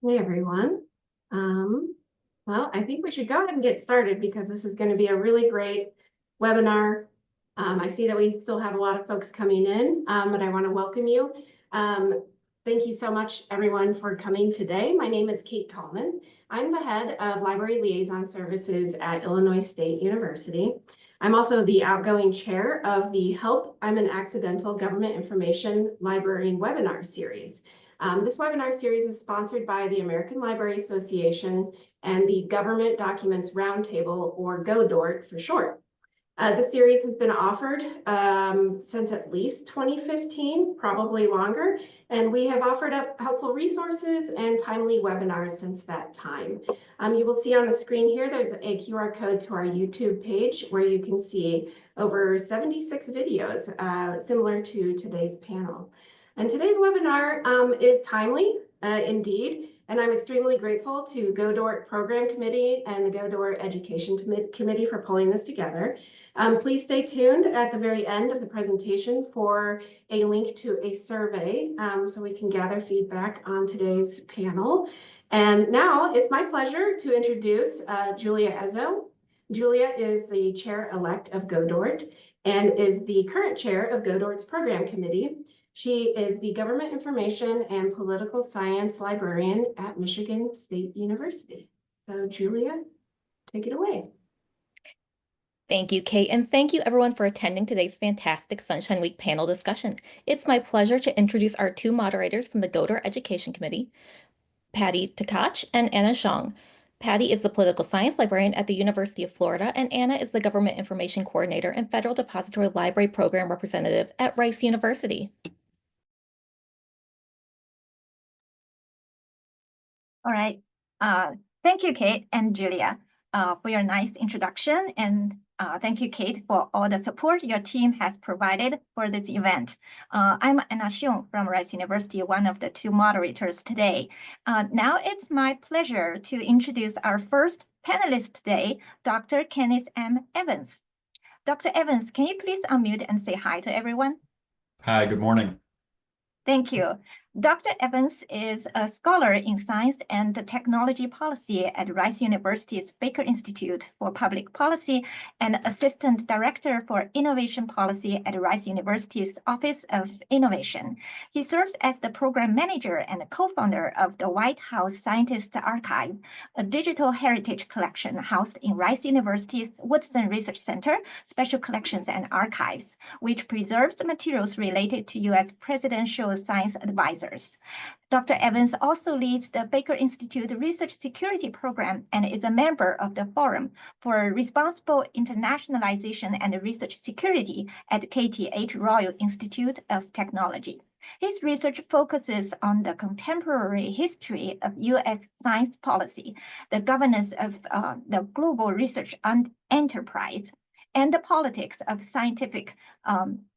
Hey everyone. Well, I think we should go ahead and get started because this is going to be a really great webinar. I see that we still have a lot of folks coming in, but I want to welcome you. Thank you so much, everyone, for coming today. My name is Kate Tallman. I'm the head of Library Liaison Services at Illinois State University. I'm also the outgoing chair of the Help I'm an Accidental Government Information Librarian webinar series. This webinar series is sponsored by the American Library Association and the Government Documents Roundtable, or GODORT for short. The series has been offered since at least 2015, probably longer, and we have offered up helpful resources and timely webinars since that time. You will see on the screen here, there's a QR code to our YouTube page where you can see over 76 videos similar to today's panel. And today's webinar is timely indeed, and I'm extremely grateful to GODORT Program Committee and the GODORT Education Committee for pulling this together. Please stay tuned at the very end of the presentation for a link to a survey so we can gather feedback on today's panel. And now it's my pleasure to introduce Julia Ezzo. Julia is the chair-elect of GODORT and is the current chair of GODORT's Program Committee. She is the Government Information and Political Science Librarian at Michigan State University. So Julia, take it away. Thank you, Kate, and thank you everyone for attending today's fantastic Sunshine Week panel discussion. It's my pleasure to introduce our two moderators from the GODORT Education Committee, Patty Tkach and Anna Zhang. Patty is the Political Science Librarian at the University of Florida, and Anna is the Government Information Coordinator and Federal Depository Library Program Representative at Rice University. All right. Thank you, Kate and Julia, for your nice introduction. And thank you, Kate, for all the support your team has provided for this event. I'm Anna Zhang from Rice University, one of the two moderators today. Now it's my pleasure to introduce our first panelist today, Dr. Kenneth M. Evans. Dr. Evans, can you please unmute and say hi to everyone? Hi, good morning. Thank you. Dr. Evans is a scholar in science and technology policy at Rice University's Baker Institute for Public Policy and assistant director for innovation policy at Rice University's Office of Innovation. He serves as the program manager and co-founder of the White House Scientist Archive, a digital heritage collection housed in Rice University's Woodson Research Center, Special Collections and Archives, which preserves materials related to U.S. presidential science advisors. Dr. Evans also leads the Baker Institute Research Security Program and is a member of the Forum for Responsible Internationalization and Research Security at KTH Royal Institute of Technology. His research focuses on the contemporary history of U.S. science policy, the governance of the global research enterprise, and the politics of scientific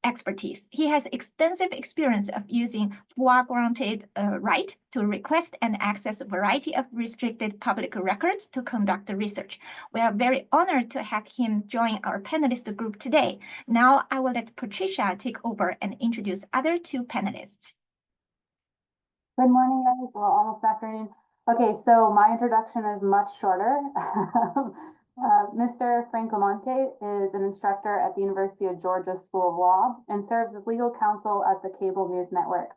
expertise. He has extensive experience of using FOIA-granted right to request and access a variety of restricted public records to conduct research. We are very honored to have him join our panelist group today. Now I will let Patricia take over and introduce other two panelists. Good morning, guys. Well, almost afternoon. Okay, so my introduction is much shorter. Mr. Frank LoMonte is an instructor at the University of Georgia School of Law and serves as legal counsel at the Cable News Network,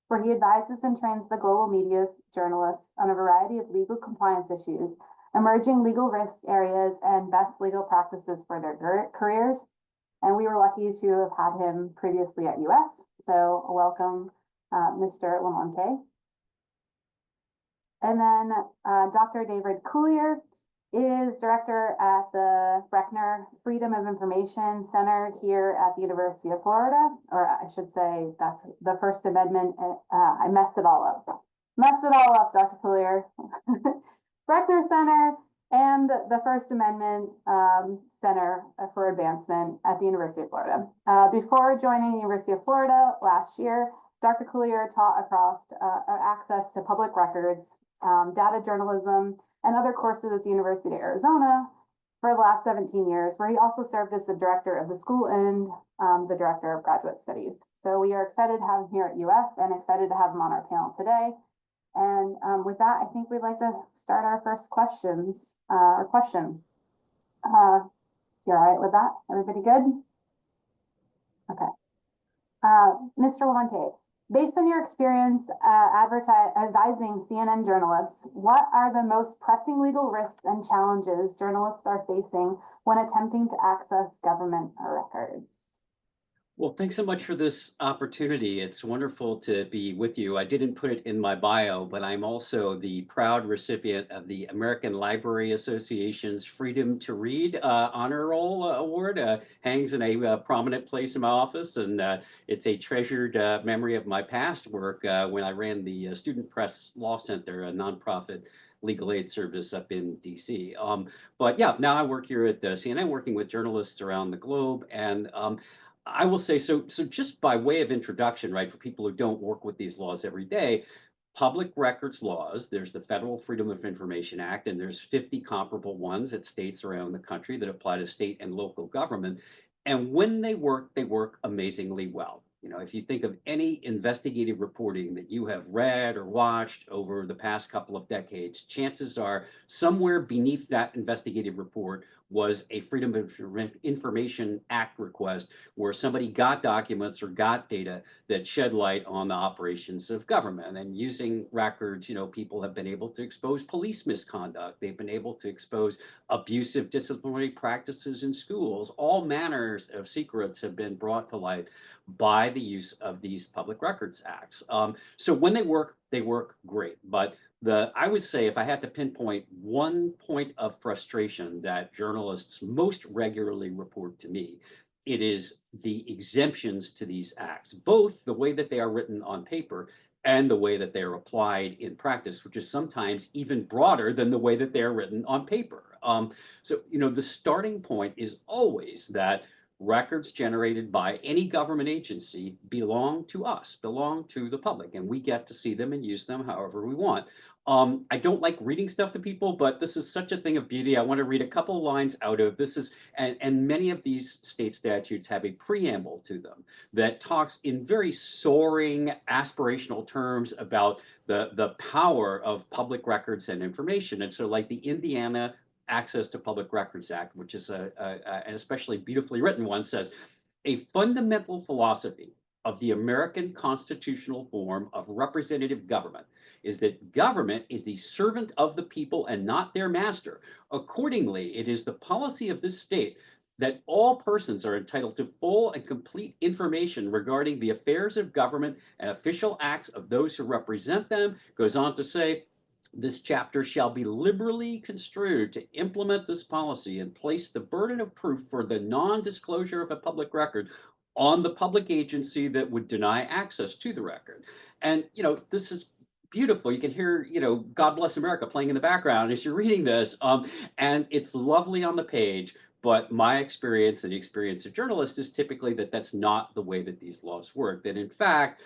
where he advises and trains the global media's journalists on a variety of legal compliance issues, emerging legal risk areas, and best legal practices for their careers. And we were lucky to have had him previously at UF. So welcome, Mr. LoMonte. And then Dr. David Cuillier is director at the Brechner Freedom of Information Center here at the University of Florida, or I should say that's the First Amendment. I messed it all up. Dr. Cuillier. Brechner Center and the First Amendment Center for Advancement at the University of Florida. Before joining the University of Florida last year, Dr. Cuillier taught across access to public records, data journalism, and other courses at the University of Arizona for the last 17 years, where he also served as the director of the school and the director of graduate studies. So we are excited to have him here at UF and excited to have him on our panel today. And with that, I think we'd like to start our first questions, or question. You all right with that? Everybody good? Okay. Mr. LoMonte, based on your experience advising CNN journalists, what are the most pressing legal risks and challenges journalists are facing when attempting to access government records? Well, thanks so much for this opportunity. It's wonderful to be with you. I didn't put it in my bio, but I'm also the proud recipient of the American Library Association's Freedom to Read Honor Roll Award. Hangs in a prominent place in my office, and it's a treasured memory of my past work when I ran the Student Press Law Center, a nonprofit legal aid service up in DC. But yeah, now I work here at CNN, working with journalists around the globe, and I will say, so just by way of introduction, right, for people who don't work with these laws every day, public records laws, there's the Federal Freedom of Information Act, and there's 50 comparable ones at states around the country that apply to state and local government. And when they work amazingly well. You know, if you think of any investigative reporting that you have read or watched over the past couple of decades, chances are somewhere beneath that investigative report was a Freedom of Information Act request where somebody got documents or got data that shed light on the operations of government. And using records, you know, people have been able to expose police misconduct. They've been able to expose abusive disciplinary practices in schools. All manners of secrets have been brought to light by the use of these public records acts. So when they work great. But I would say if I had to pinpoint one point of frustration that journalists most regularly report to me, it is the exemptions to these acts, both the way that they are written on paper and the way that they are applied in practice, which is sometimes even broader than the way that they are written on paper. So, you know, the starting point is always that records generated by any government agency belong to us, belong to the public, and we get to see them and use them however we want. I don't like reading stuff to people, but this is such a thing of beauty. I want to read a couple of lines out of this is, and many of these state statutes have a preamble to them that talks in very soaring aspirational terms about the power of public records and information. And so like the Indiana Access to Public Records Act, which is an especially beautifully written one, says a fundamental philosophy of the American constitutional form of representative government is that government is the servant of the people and not their master. Accordingly, it is the policy of this state that all persons are entitled to full and complete information regarding the affairs of government and official acts of those who represent them. Goes on to say, this chapter shall be liberally construed to implement this policy and place the burden of proof for the non-disclosure of a public record on the public agency that would deny access to the record. And, you know, this is beautiful. You can hear, you know, God Bless America playing in the background as you're reading this. And it's lovely on the page, but my experience and the experience of journalists is typically that that's not the way that these laws work. That in fact,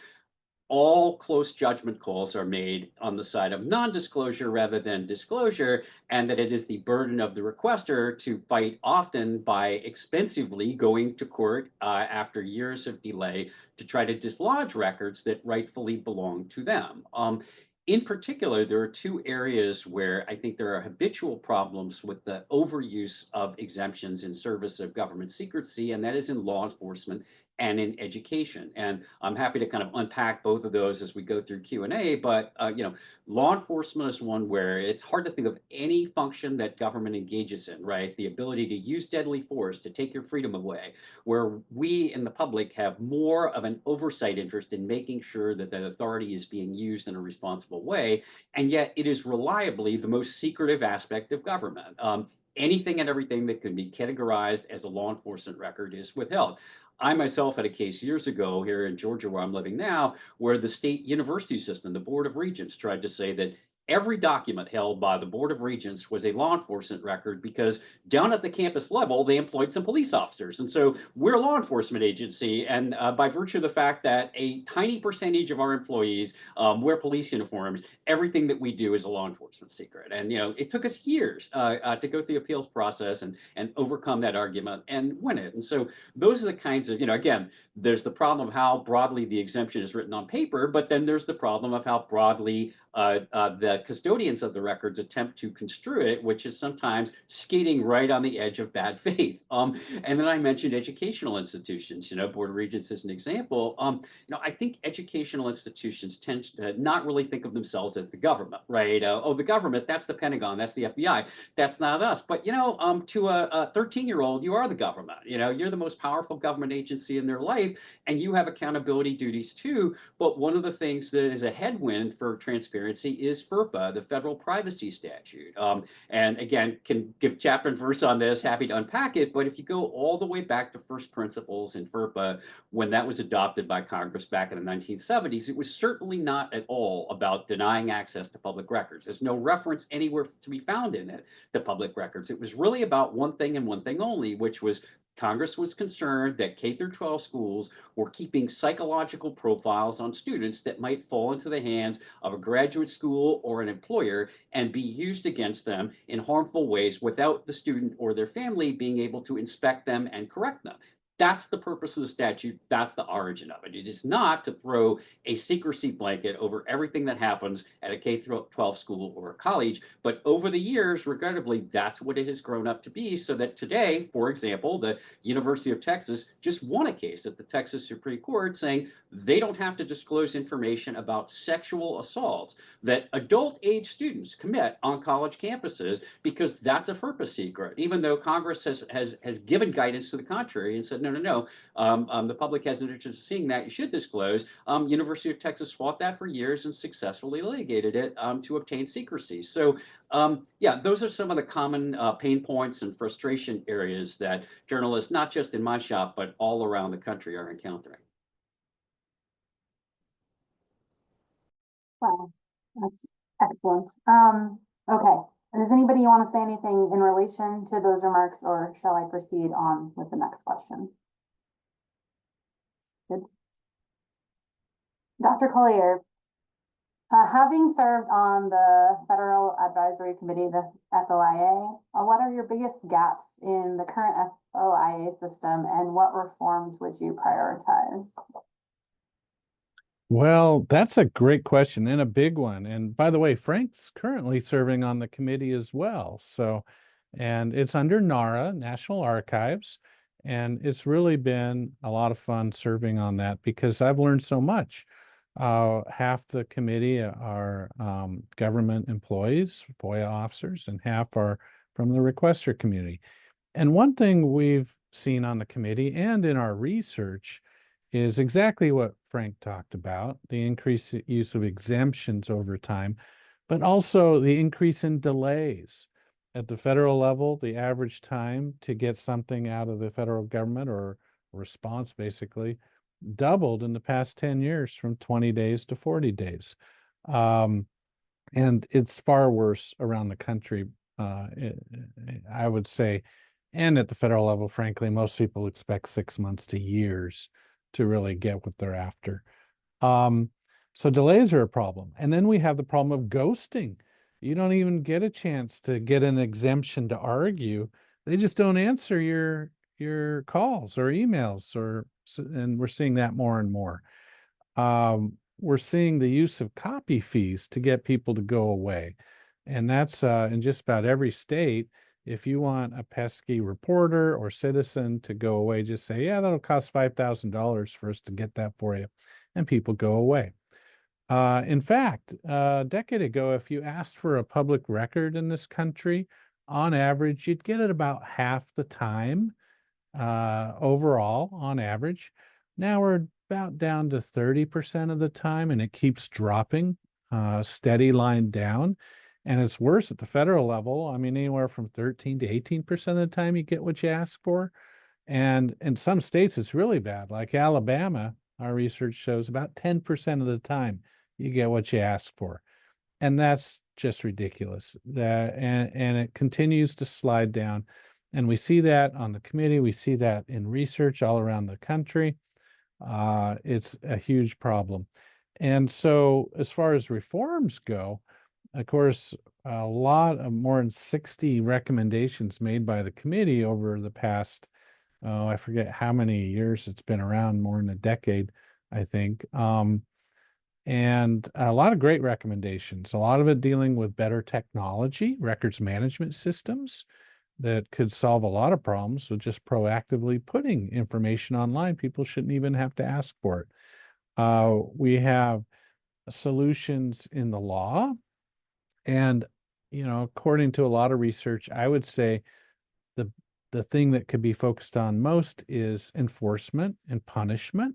all close judgment calls are made on the side of non-disclosure rather than disclosure, and that it is the burden of the requester to fight, often by expensively going to court after years of delay to try to dislodge records that rightfully belong to them. In particular, there are two areas where I think there are habitual problems with the overuse of exemptions in service of government secrecy, and that is in law enforcement and in education. And I'm happy to kind of unpack both of those as we go through Q&A, but you know, law enforcement is one where it's hard to think of any function that government engages in, right? The ability to use deadly force to take your freedom away, where we in the public have more of an oversight interest in making sure that the authority is being used in a responsible way, and yet it is reliably the most secretive aspect of government. Anything and everything that can be categorized as a law enforcement record is withheld. I myself had a case years ago here in Georgia, where I'm living now, where the state university system, the Board of Regents, tried to say that every document held by the Board of Regents was a law enforcement record, because down at the campus level, they employed some police officers. And so we're a law enforcement agency. And by virtue of the fact that a tiny percentage of our employees wear police uniforms, everything that we do is a law enforcement secret. And, it took us years to go through the appeals process and overcome that argument and win it. And so those are the kinds of, again, there's the problem of how broadly the exemption is written on paper, but then there's the problem of how broadly the custodians of the records attempt to construe it, which is sometimes skating right on the edge of bad faith. And then I mentioned educational institutions. Board of Regents is an example. I think educational institutions tend to not really think of themselves as the government, right? The government, that's the Pentagon, that's the FBI, that's not us. But to a 13-year-old, you are the government. You're the most powerful government agency in their life, and you have accountability duties too. But one of the things that is a headwind for transparency is FERPA, the Federal Privacy Statute. And again, can give chapter and verse on this, happy to unpack it. But if you go all the way back to first principles in FERPA, when that was adopted by Congress back in the 1970s, it was certainly not at all about denying access to public records. There's no reference anywhere to be found in it to public records. It was really about one thing and one thing only, which was Congress was concerned that K-12 schools were keeping psychological profiles on students that might fall into the hands of a graduate school or an employer and be used against them in harmful ways without the student or their family being able to inspect them and correct them. That's the purpose of the statute. That's the origin of it. It is not to throw a secrecy blanket over everything that happens at a K-12 school or a college. But over the years, regrettably, that's what it has grown up to be. So that today, for example, the University of Texas just won a case at the Texas Supreme Court saying they don't have to disclose information about sexual assaults that adult age students commit on college campuses, because that's a FERPA secret, even though Congress has given guidance to the contrary and said, no, the public has an interest in seeing that. You should disclose. University of Texas fought that for years and successfully litigated it to obtain secrecy. So yeah, those are some of the common pain points and frustration areas that journalists, not just in my shop, but all around the country, are encountering. Wow, that's excellent. Okay, does anybody want to say anything in relation to those remarks, or shall I proceed on with the next question? Good. Dr. Cuillier, having served on the Federal Advisory Committee, the FOIA, what are your biggest gaps in the current FOIA system, and what reforms would you prioritize? Well, that's a great question and a big one. And by the way, Frank's currently serving on the committee as well. So, and it's under NARA, National Archives. And it's really been a lot of fun serving on that because I've learned so much. Half the committee are government employees, FOIA officers, and half are from the requester community. And one thing we've seen on the committee and in our research is exactly what Frank talked about, the increased use of exemptions over time, but also the increase in delays. At the federal level, the average time to get something out of the federal government, or response basically, doubled in the past 10 years from 20 days to 40 days. And it's far worse around the country, I would say. And at the federal level, frankly, most people expect 6 months to years to really get what they're after. So delays are a problem. And then we have the problem of ghosting. You don't even get a chance to get an exemption to argue. They just don't answer your calls or emails, and we're seeing that more and more. We're seeing the use of copy fees to get people to go away. And that's in just about every state. If you want a pesky reporter or citizen to go away, just say, yeah, that'll cost $5,000 for us to get that for you. And people go away. In fact, a decade ago, if you asked for a public record in this country, on average, you'd get it about half the time overall, on average. Now we're about down to 30% of the time, and it keeps dropping, steady line down. And it's worse at the federal level. I mean, anywhere from 13 to 18% of the time you get what you ask for. And in some states, it's really bad. Like Alabama, our research shows about 10% of the time you get what you ask for. And that's just ridiculous. And it continues to slide down. And we see that on the committee. We see that in research all around the country. It's a huge problem. And so as far as reforms go, of course, a lot of more than 60 recommendations made by the committee over the past, I forget how many years it's been around, more than a decade, I think. And a lot of great recommendations, a lot of it dealing with better technology, records management systems that could solve a lot of problems with just proactively putting information online. People shouldn't even have to ask for it. We have solutions in the law. And, according to a lot of research, I would say the thing that could be focused on most is enforcement and punishment,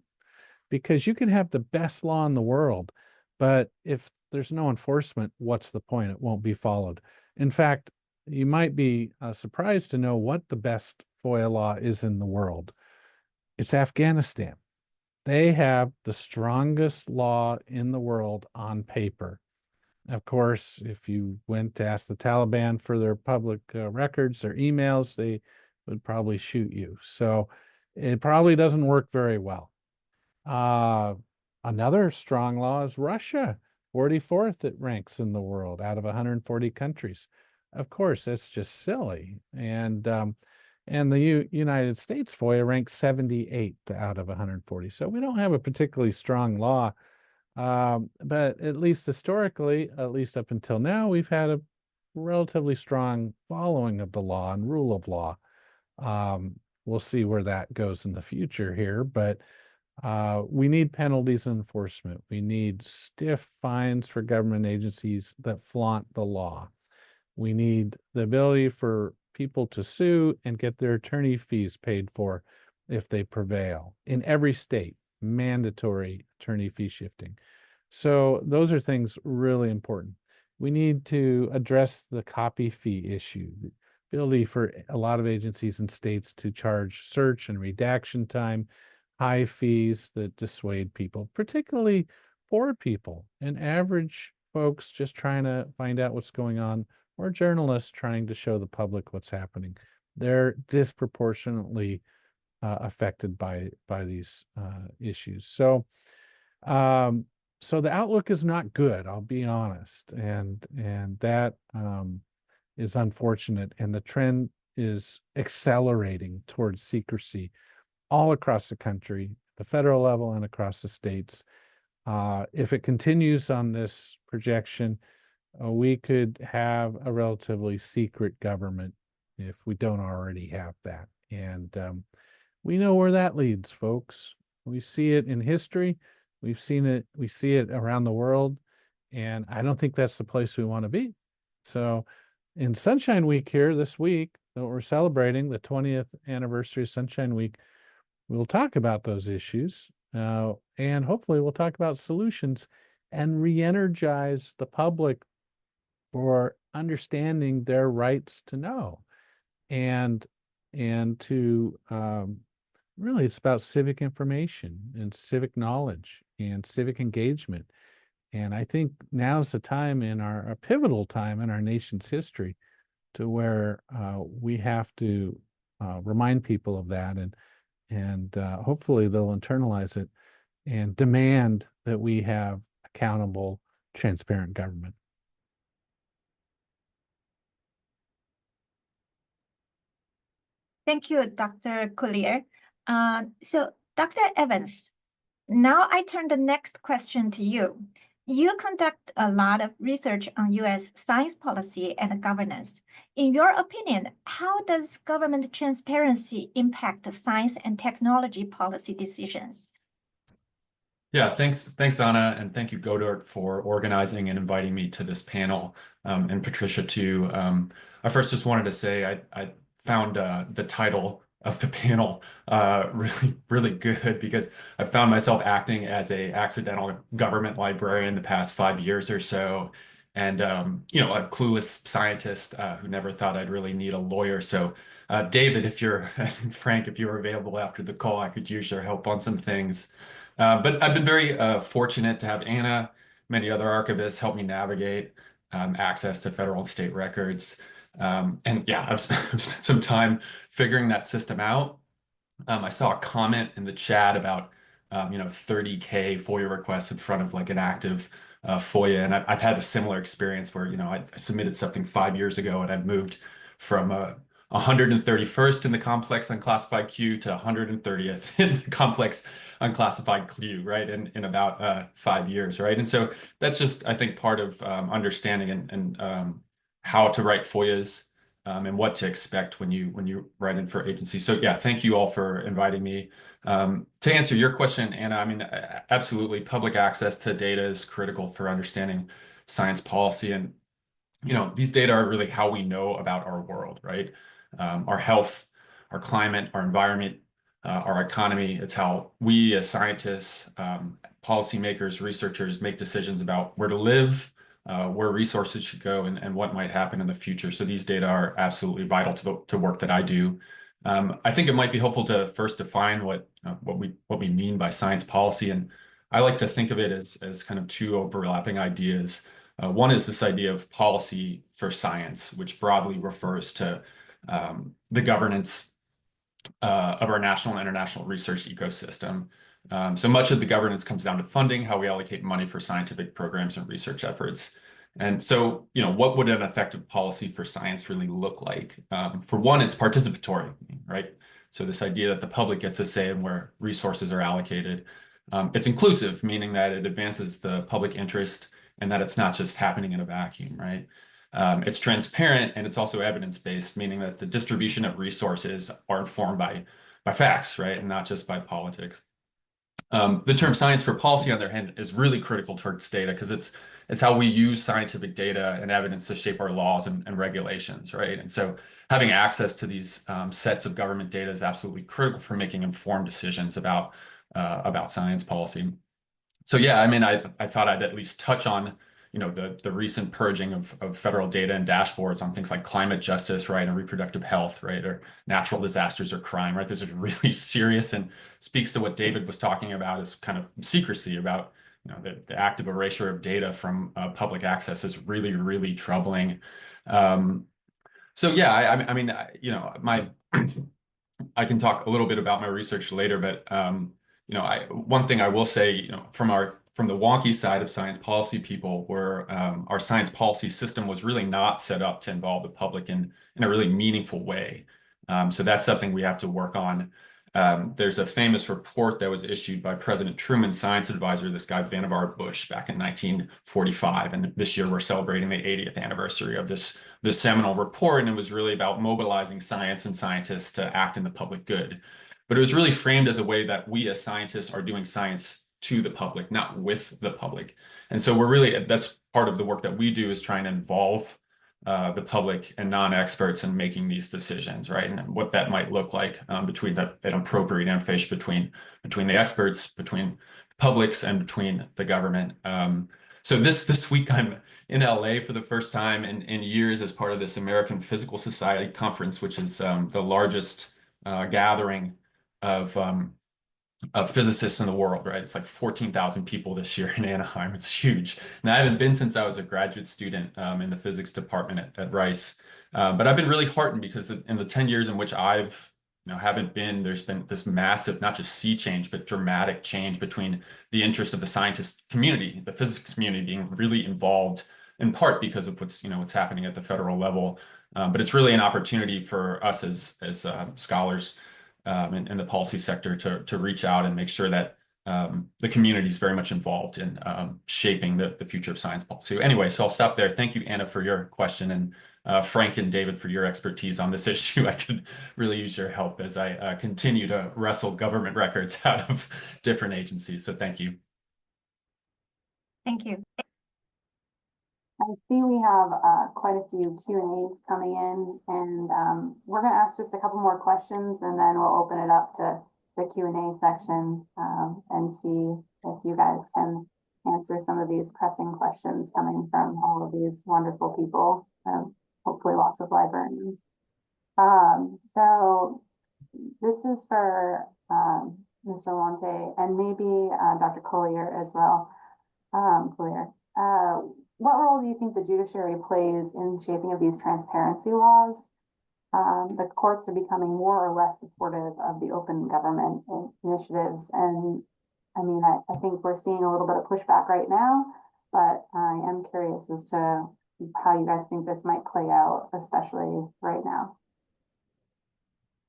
because you can have the best law in the world, but if there's no enforcement, what's the point? It won't be followed. In fact, you might be surprised to know what the best FOIA law is in the world. It's Afghanistan. They have the strongest law in the world on paper. Of course, if you went to ask the Taliban for their public records, their emails, they would probably shoot you. So it probably doesn't work very well. Another strong law is Russia, 44th it ranks in the world out of 140 countries. Of course, that's just silly. And the United States FOIA ranks 78th out of 140. So we don't have a particularly strong law. But at least historically, at least up until now, we've had a relatively strong following of the law and rule of law. We'll see where that goes in the future here, but we need penalties and enforcement. We need stiff fines for government agencies that flaunt the law. We need the ability for people to sue and get their attorney fees paid for if they prevail. In every state, mandatory attorney fee shifting. So those are things really important. We need to address the copy fee issue, the ability for a lot of agencies and states to charge search and redaction time, high fees that dissuade people, particularly poor people and average folks just trying to find out what's going on, or journalists trying to show the public what's happening. They're disproportionately affected by these issues. So the outlook is not good, I'll be honest, and that is unfortunate. And the trend is accelerating towards secrecy all across the country, the federal level and across the states. If it continues on this projection, we could have a relatively secret government if we don't already have that. And we know where that leads, folks. We see it in history. We see it around the world. And I don't think that's the place we want to be. So in Sunshine Week here this week, that we're celebrating the 20th anniversary of Sunshine Week, we'll talk about those issues. And hopefully we'll talk about solutions and re-energize the public for understanding their rights to know. And to really, it's about civic information and civic knowledge and civic engagement. And I think now's the time a pivotal time in our nation's history to where we have to remind people of that, and hopefully they'll internalize it and demand that we have accountable, transparent government. Thank you, Dr. Cuillier. So, Dr. Evans, now I turn the next question to you. You conduct a lot of research on U.S. science policy and governance. In your opinion, how does government transparency impact science and technology policy decisions? Yeah, thanks, Anna, and thank you, Godard, for organizing and inviting me to this panel, and Patricia too. I first just wanted to say I found the title of the panel really good, because I found myself acting as a accidental government librarian the past 5 years or so, and a clueless scientist who never thought I'd really need a lawyer. So David, Frank, if you're available after the call, I could use your help on some things. But I've been very fortunate to have Anna, many other archivists help me navigate access to federal and state records. And yeah, I've spent some time figuring that system out. I saw a comment in the chat about 30K FOIA requests in front of like an active FOIA, and I've had a similar experience where I submitted something 5 years ago, and I've moved from 131st in the complex unclassified queue to 130th in the complex unclassified queue, right? In about 5 years, right? And so that's just, I think, part of understanding and how to write FOIAs. And what to expect when you write in for agency. So yeah, thank you all for inviting me. To answer your question, Anna, I mean, absolutely, public access to data is critical for understanding science policy. And these data are really how we know about our world, right? Our health, our climate, our environment, our economy. It's how we as scientists, policymakers, researchers make decisions about where to live, where resources should go, and what might happen in the future. So these data are absolutely vital to work that I do. I think it might be helpful to first define what we mean by science policy, and I like to think of it as kind of two overlapping ideas. One is this idea of policy for science, which broadly refers to the governance of our national and international research ecosystem. So much of the governance comes down to funding, how we allocate money for scientific programs and research efforts. And so, what would an effective policy for science really look like? For one, it's participatory, right? So this idea that the public gets a say in where resources are allocated. It's inclusive, meaning that it advances the public interest and that it's not just happening in a vacuum, right? It's transparent, and it's also evidence-based, meaning that the distribution of resources are informed by facts, right, and not just by politics. The term science for policy, on the other hand, is really critical towards data because it's how we use scientific data and evidence to shape our laws and regulations, right? And so having access to these sets of government data is absolutely critical for making informed decisions about science policy. So yeah, I mean, I thought I'd at least touch on the recent purging of federal data and dashboards on things like climate justice, right, and reproductive health, right, or natural disasters or crime, right? This is really serious and speaks to what David was talking about as kind of secrecy about the active erasure of data from public access is really, really troubling. So yeah, I mean, I can talk a little bit about my research later, but one thing I will say, from the wonky side of science policy people, where our science policy system was really not set up to involve the public in a really meaningful way. So that's something we have to work on. There's a famous report that was issued by President Truman's science advisor, this guy Vannevar Bush, back in 1945. And this year we're celebrating the 80th anniversary of this seminal report. And it was really about mobilizing science and scientists to act in the public good. But it was really framed as a way that we as scientists are doing science to the public, not with the public. And so that's part of the work that we do, is trying to involve the public and non-experts in making these decisions, right? And what that might look like between an appropriate interface between the experts, between publics, and between the government. So this week I'm in LA for the first time in years as part of this American Physical Society conference, which is the largest gathering of physicists in the world, right? It's like 14,000 people this year in Anaheim. It's huge. And I haven't been since I was a graduate student in the physics department at Rice. But I've been really heartened because in the 10 years in which I've haven't been, there's been this massive, not just sea change, but dramatic change between the interests of the scientist community, the physics community being really involved, in part because of what's happening at the federal level. But it's really an opportunity for us as scholars in the policy sector to reach out and make sure that the community is very much involved in shaping the future of science policy. Anyway, so I'll stop there. Thank you, Anna, for your question, and Frank and David for your expertise on this issue. I could really use your help as I continue to wrestle government records out of different agencies. So thank you. Thank you. I see we have quite a few Q&As coming in, and we're going to ask just a couple more questions, and then we'll open it up to the Q&A section and see if you guys can answer some of these pressing questions coming from all of these wonderful people, hopefully lots of librarians. So this is for Mr. LoMonte and maybe Dr. Cuillier as well. Cuillier. what role do you think the judiciary plays in shaping of these transparency laws? The courts are becoming more or less supportive of the open government initiatives. And I mean, I think we're seeing a little bit of pushback right now, but I am curious as to how you guys think this might play out, especially right now.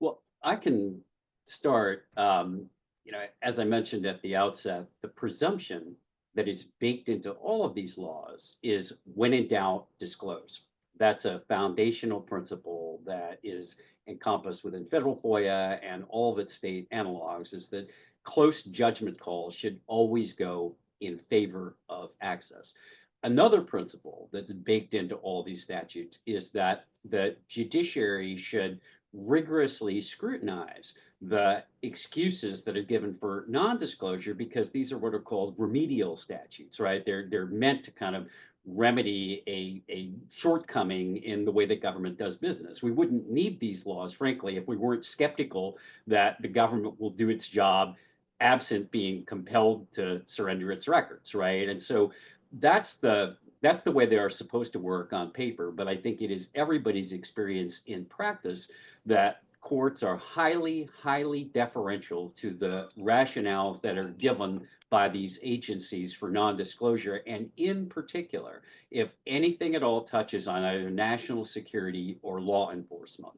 Well, I can start, as I mentioned at the outset, the presumption that is baked into all of these laws is when in doubt, disclose. That's a foundational principle that is encompassed within federal FOIA and all of its state analogs, is that close judgment calls should always go in favor of access. Another principle that's baked into all these statutes is that the judiciary should rigorously scrutinize the excuses that are given for non-disclosure, because these are what are called remedial statutes, right? They're meant to kind of remedy a shortcoming in the way that government does business. We wouldn't need these laws, frankly, if we weren't skeptical that the government will do its job absent being compelled to surrender its records, right? And so that's the way they are supposed to work on paper, but I think it is everybody's experience in practice that courts are highly, highly deferential to the rationales that are given by these agencies for non-disclosure. And in particular, if anything at all touches on either national security or law enforcement,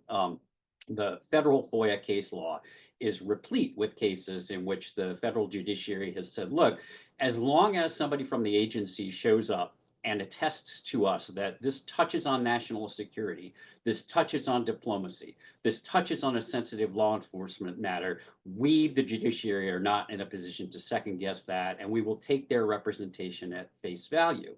the federal FOIA case law is replete with cases in which the federal judiciary has said, look, as long as somebody from the agency shows up and attests to us that this touches on national security, this touches on diplomacy, this touches on a sensitive law enforcement matter, we, the judiciary, are not in a position to second guess that, and we will take their representation at face value.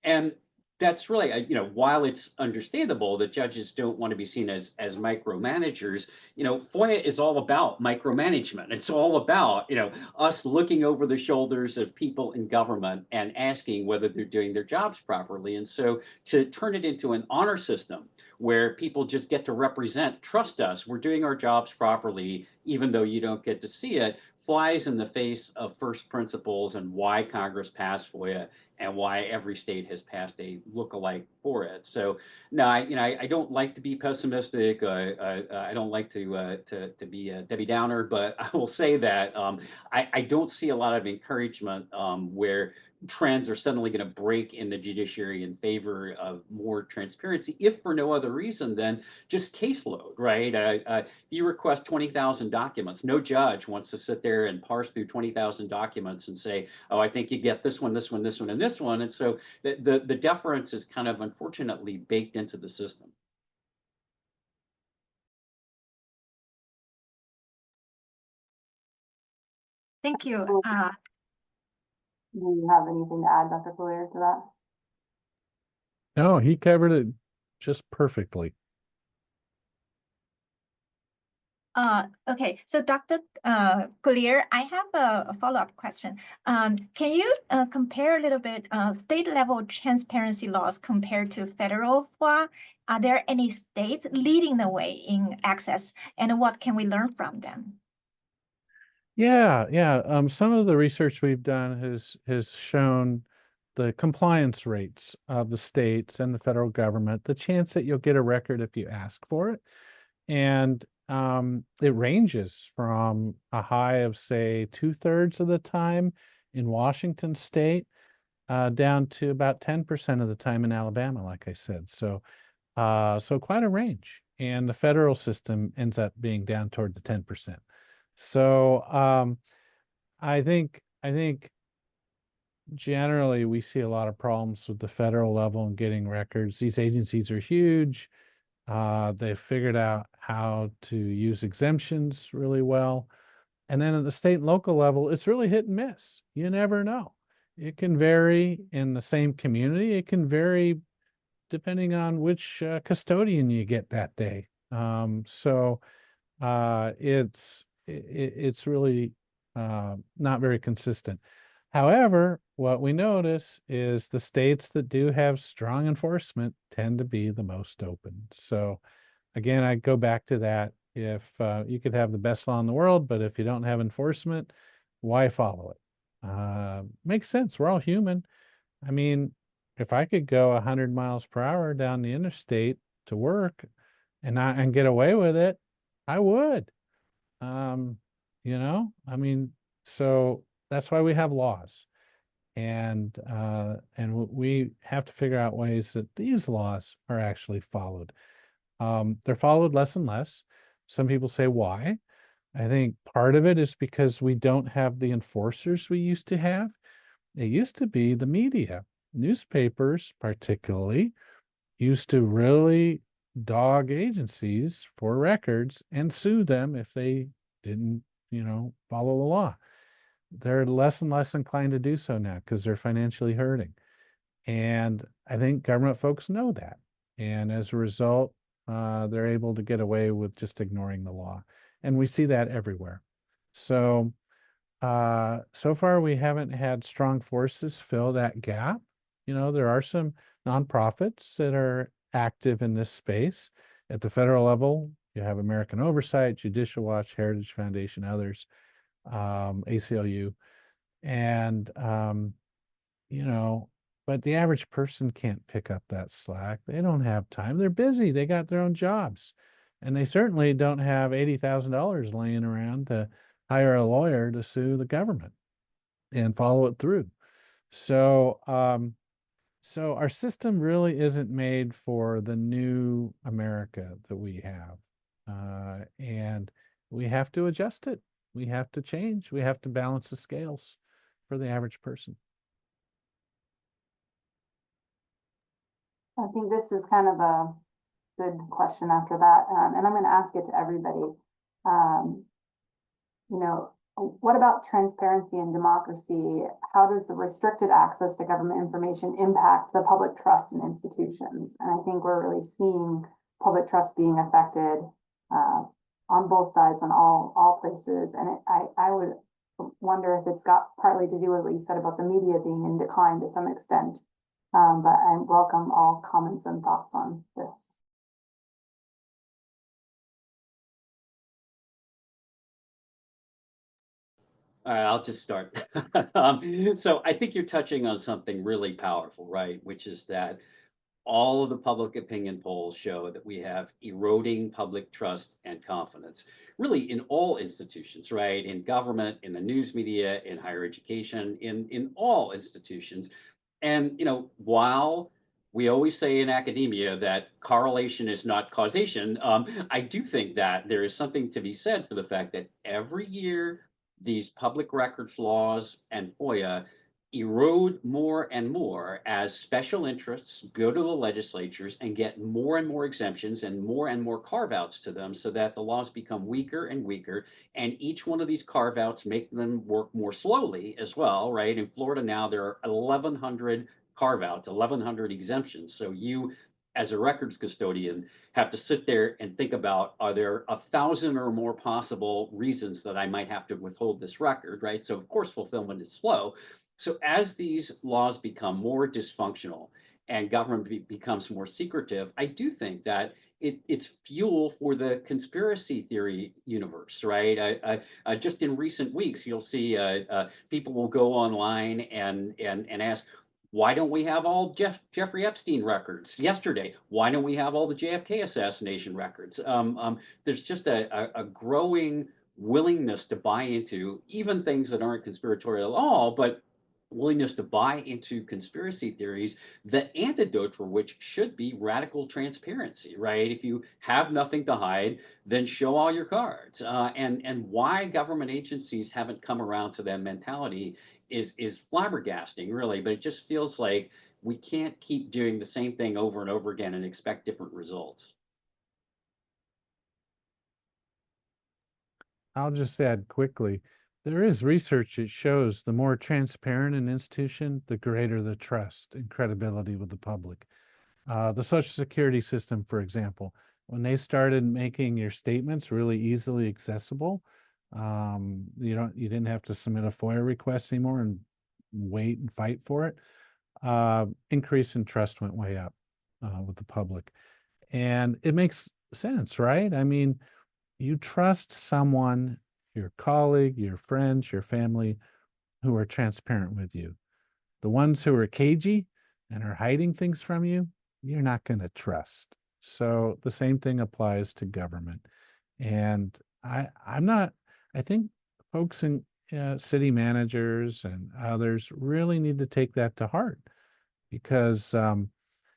And that's really, while it's understandable that judges don't want to be seen as micromanagers, FOIA is all about micromanagement. It's all about, us looking over the shoulders of people in government and asking whether they're doing their jobs properly. And so to turn it into an honor system where people just get to represent, trust us, we're doing our jobs properly, even though you don't get to see it, flies in the face of first principles and why Congress passed FOIA and why every state has passed a lookalike for it. So no, I don't like to be pessimistic. I don't like to be a Debbie Downer, but I will say that I don't see a lot of encouragement where trends are suddenly going to break in the judiciary in favor of more transparency, if for no other reason than just caseload, right? If you request 20,000 documents, no judge wants to sit there and parse through 20,000 documents and say, oh, I think you get this one, this one, this one, and this one. And so the deference is kind of unfortunately baked into the system. Thank you. Do you have anything to add, Dr. Cuillier, to that? No, he covered it just perfectly. Okay, so Dr. Cuillier, I have a follow-up question. Can you compare a little bit state-level transparency laws compared to federal FOIA? Are there any states leading the way in access, and what can we learn from them? Yeah. Some of the research we've done has shown the compliance rates of the states and the federal government, the chance that you'll get a record if you ask for it. And it ranges from a high of, say, 2/3 of the time in Washington state down to about 10% of the time in Alabama, like I said. So quite a range. And the federal system ends up being down toward the 10%. So I think generally we see a lot of problems with the federal level and getting records. These agencies are huge. They've figured out how to use exemptions really well. And then at the state and local level, it's really hit and miss. You never know. It can vary in the same community. It can vary depending on which custodian you get that day. It's really not very consistent. However, what we notice is the states that do have strong enforcement tend to be the most open. So again, I go back to that. If you could have the best law in the world, but if you don't have enforcement, why follow it? Makes sense. We're all human. I mean, if I could go 100 miles per hour down the interstate to work and get away with it, I would. You know, I mean, so that's why we have laws. And we have to figure out ways that these laws are actually followed. They're followed less and less. Some people say, why? I think part of it is because we don't have the enforcers we used to have. It used to be the media, newspapers particularly, used to really dog agencies for records and sue them if they didn't, you know, follow the law. They're less and less inclined to do so now because they're financially hurting. And I think government folks know that. And as a result, they're able to get away with just ignoring the law. And we see that everywhere. So, so far we haven't had strong forces fill that gap. You know, there are some nonprofits that are active in this space. At the federal level, you have American Oversight, Judicial Watch, Heritage Foundation, others, ACLU. And, you know, but the average person can't pick up that slack. They don't have time. They're busy. They got their own jobs. And they certainly don't have $80,000 laying around to hire a lawyer to sue the government and follow it through. So, so our system really isn't made for the new America that we have. And we have to adjust it. We have to change. We have to balance the scales for the average person. I think this is kind of a good question after that, and I'm going to ask it to everybody. You know, what about transparency and democracy? How does the restricted access to government information impact the public trust in institutions? And I think we're really seeing public trust being affected on both sides, on all places. And I would wonder if it's got partly to do with what you said about the media being in decline to some extent. But I welcome all comments and thoughts on this. All right, I'll just start. So I think you're touching on something really powerful, right? Which is that all of the public opinion polls show that we have eroding public trust and confidence, really in all institutions, right? In government, in the news media, in higher education, in all institutions. And, you know, while we always say in academia that correlation is not causation, I do think that there is something to be said for the fact that every year these public records laws and FOIA erode more and more as special interests go to the legislatures and get more and more exemptions and more carve outs to them, so that the laws become weaker and weaker. And each one of these carve outs make them work more slowly as well, right? In Florida now, there are 1,100 carve outs, 1,100 exemptions. So you, as a records custodian, have to sit there and think about, are there 1,000 or more possible reasons that I might have to withhold this record, right? So of course, fulfillment is slow. So as these laws become more dysfunctional and government becomes more secretive, I do think that it's fuel for the conspiracy theory universe, right? I just in recent weeks, you'll see people will go online and ask, why don't we have all Jeffrey Epstein records yesterday? Why don't we have all the JFK assassination records? There's just a growing willingness to buy into even things that aren't conspiratorial at all, but willingness to buy into conspiracy theories, the antidote for which should be radical transparency, right? If you have nothing to hide, then show all your cards. And why government agencies haven't come around to that mentality is flabbergasting, really. But it just feels like we can't keep doing the same thing over and over again and expect different results. I'll just add quickly, there is research that shows the more transparent an institution, the greater the trust and credibility with the public. The Social Security system, for example, when they started making your statements really easily accessible, you didn't have to submit a FOIA request anymore and wait and fight for it. Increase in trust went way up with the public. And it makes sense, right? I mean, you trust someone, your colleague, your friends, your family, who are transparent with you. The ones who are cagey, and are hiding things from you, you're not going to trust. So the same thing applies to government. And I think folks in city managers and others really need to take that to heart, because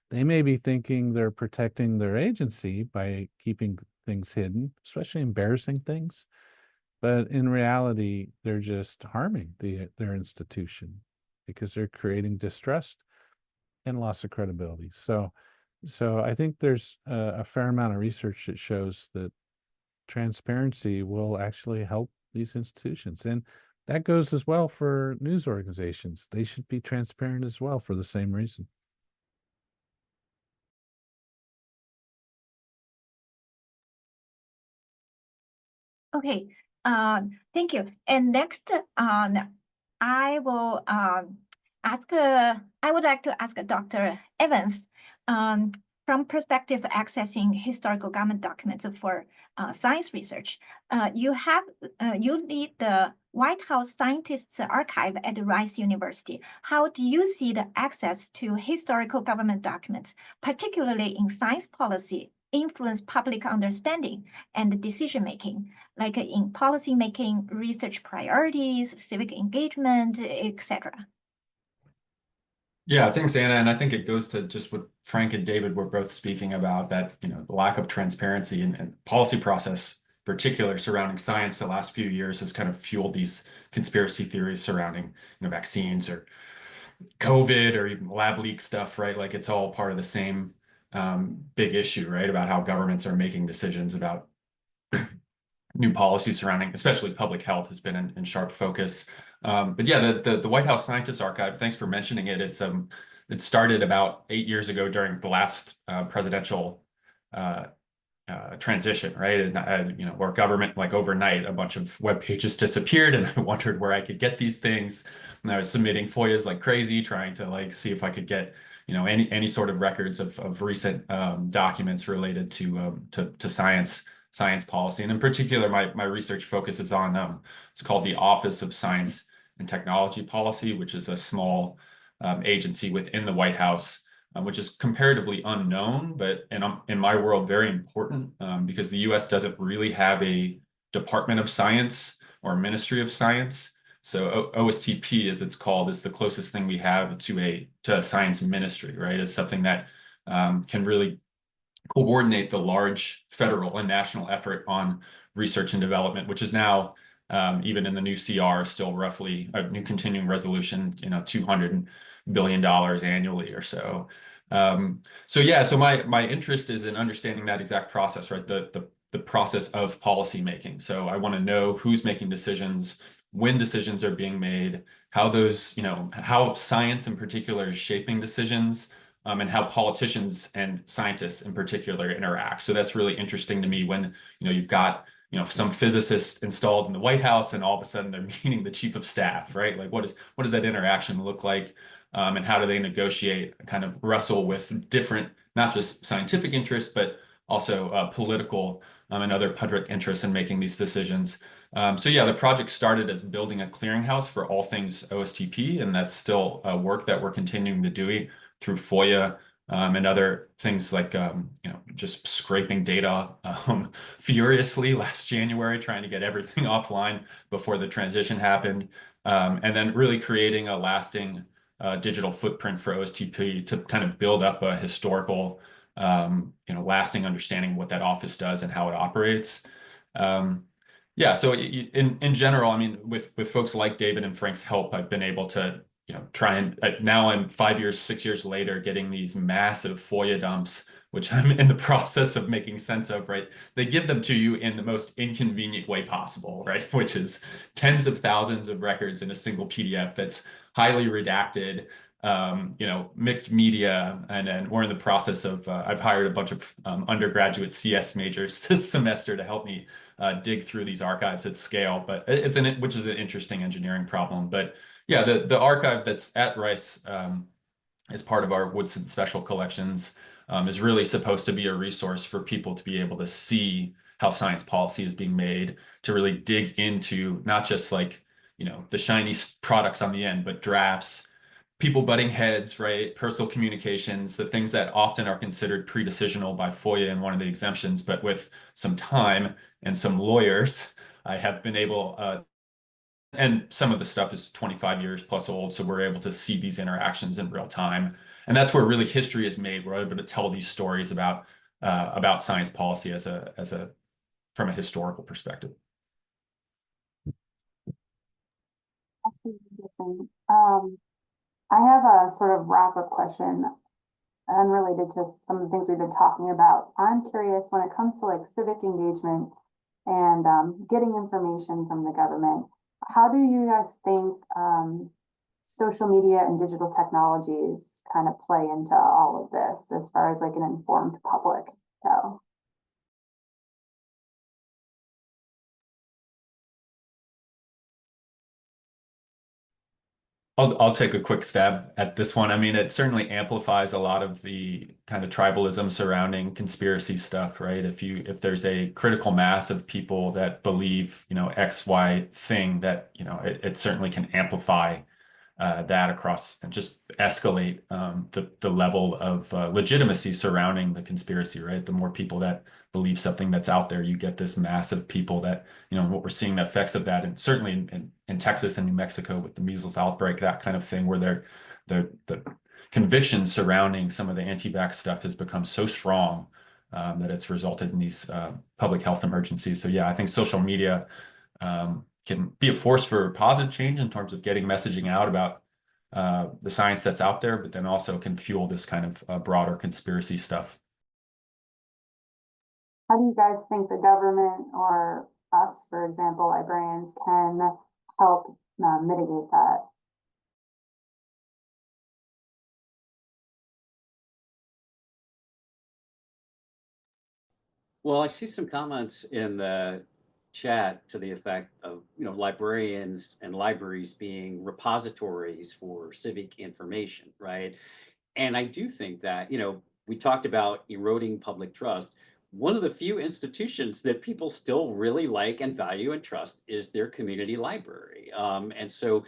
they may be thinking they're protecting their agency by keeping things hidden, especially embarrassing things. But in reality, they're just harming their institution because they're creating distrust and loss of credibility. So I think there's a fair amount of research that shows that transparency will actually help these institutions. And that goes as well for news organizations. They should be transparent as well for the same reason. Okay, thank you. And next, I will I would like to ask Dr. Evans, from perspective accessing historical government documents for science research. You lead the White House Scientists Archive at Rice University. How do you see the access to historical government documents, particularly in science policy, influence public understanding and decision making, like in policy making, research priorities, civic engagement, etc.? Yeah, thanks, Anna. And I think it goes to just what Frank and David were both speaking about, that, the lack of transparency and policy process, particular surrounding science the last few years, has kind of fueled these conspiracy theories surrounding, vaccines or COVID or even lab leak stuff, right? Like it's all part of the same big issue, right? About how governments are making decisions about new policies surrounding, especially public health, has been in sharp focus. But yeah, the White House Scientists Archive, thanks for mentioning it. It started about 8 years ago during the last presidential transition, right? And where government, like overnight, a bunch of web pages disappeared, and I wondered where I could get these things. And I was submitting FOIAs like crazy, trying to like see if I could get any sort of records of recent documents related to science policy. And in particular, my research focuses on it's called the Office of Science and Technology Policy, which is a small agency within the White House, which is comparatively unknown, but in my world, very important, because the US doesn't really have a Department of Science or Ministry of Science. So OSTP, as it's called, is the closest thing we have to a science ministry, right? It's something that can really coordinate the large federal and national effort on research and development, which is now, even in the new CR, still roughly a new continuing resolution, $200 billion annually or so. So my interest is in understanding that exact process, right? The process of policy making. So I want to know who's making decisions, when decisions are being made, how those, how science in particular is shaping decisions, and how politicians and scientists in particular interact. So that's really interesting to me when, you've got, some physicists installed in the White House, and all of a sudden they're meeting the chief of staff, right? Like what does that interaction look like? And how do they negotiate, kind of wrestle with different, not just scientific interests, but also political and other public interests in making these decisions. So yeah, the project started as building a clearinghouse for all things OSTP, and that's still work that we're continuing to do through FOIA and other things like just scraping data furiously last January, trying to get everything offline before the transition happened, and then really creating a lasting digital footprint for OSTP to kind of build up a historical, lasting understanding of what that office does and how it operates. Yeah, so in general, I mean, with folks like David and Frank's help, I've been able to, try and now I'm 5 years, 6 years later, getting these massive FOIA dumps, which I'm in the process of making sense of, right? They give them to you in the most inconvenient way possible, right? Which is tens of thousands of records in a single PDF that's highly redacted, mixed media. And then we're in the process of, I've hired a bunch of undergraduate CS majors this semester to help me dig through these archives at scale, but which is an interesting engineering problem. But yeah, the archive that's at Rice as part of our Woodson Special Collections is really supposed to be a resource for people to be able to see how science policy is being made, to really dig into not just like, the shiny products on the end, but drafts, people butting heads, right? Personal communications, the things that often are considered pre-decisional by FOIA and one of the exemptions, but with some time and some lawyers, I have been able, and some of the stuff is 25 years plus old, so we're able to see these interactions in real time. And that's where really history is made. We're able to tell these stories about science policy from a historical perspective. That's interesting. I have a sort of wrap-up question unrelated to some of the things we've been talking about. I'm curious when it comes to like civic engagement and getting information from the government, how do you guys think social media and digital technologies kind of play into all of this as far as like an informed public go? I'll take a quick stab at this one. I mean, it certainly amplifies a lot of the kind of tribalism surrounding conspiracy stuff, right? If there's a critical mass of people that believe, X, Y thing, that, it certainly can amplify that across and just escalate the level of legitimacy surrounding the conspiracy, right? The more people that believe something that's out there, you get this mass of people that, what we're seeing the effects of that, and certainly in Texas and New Mexico with the measles outbreak, that kind of thing, where the conviction surrounding some of the anti-vax stuff has become so strong that it's resulted in these public health emergencies. So yeah, I think social media can be a force for positive change in terms of getting messaging out about the science that's out there, but then also can fuel this kind of broader conspiracy stuff. How do you guys think the government or us, for example, librarians, can help mitigate that? Well, I see some comments in the chat to the effect of, librarians and libraries being repositories for civic information, right? And I do think that, we talked about eroding public trust. One of the few institutions that people still really like and value and trust is their community library. And so,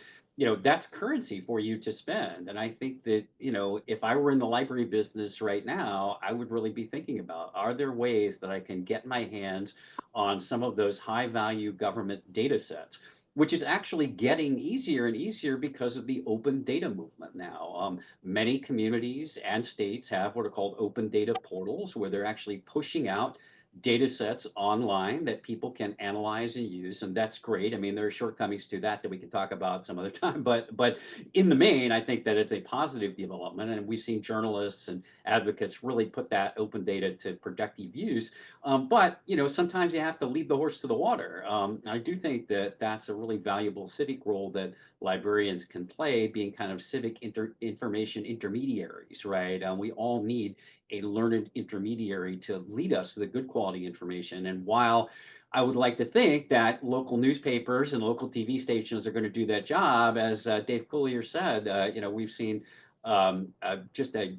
that's currency for you to spend. And I think that, if I were in the library business right now, I would really be thinking about, are there ways that I can get my hands on some of those high value government data sets, which is actually getting easier and easier because of the open data movement now. Many communities and states have what are called open data portals, where they're actually pushing out data sets online that people can analyze and use, and that's great. I mean, there are shortcomings to that we can talk about some other time, but in the main, I think that it's a positive development, and we've seen journalists and advocates really put that open data to productive use. But sometimes you have to lead the horse to the water. I do think that that's a really valuable civic role that librarians can play, being kind of civic information intermediaries, right? We all need a learned intermediary to lead us to the good quality information. And while I would like to think that local newspapers and local TV stations are going to do that job, as Dave Cuillier said, we've seen just a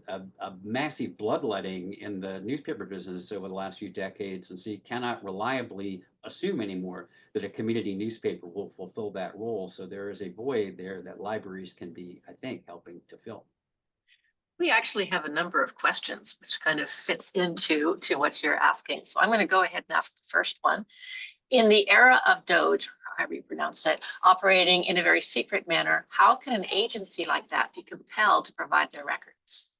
massive bloodletting in the newspaper business over the last few decades. And so you cannot reliably assume anymore that a community newspaper will fulfill that role. So there is a void there that libraries can be, I think, helping to fill. We actually have a number of questions, which kind of fits into what you're asking. So I'm going to go ahead and ask the first one. In the era of DOJ, however you pronounce it, operating in a very secret manner, how can an agency like that be compelled to provide their records?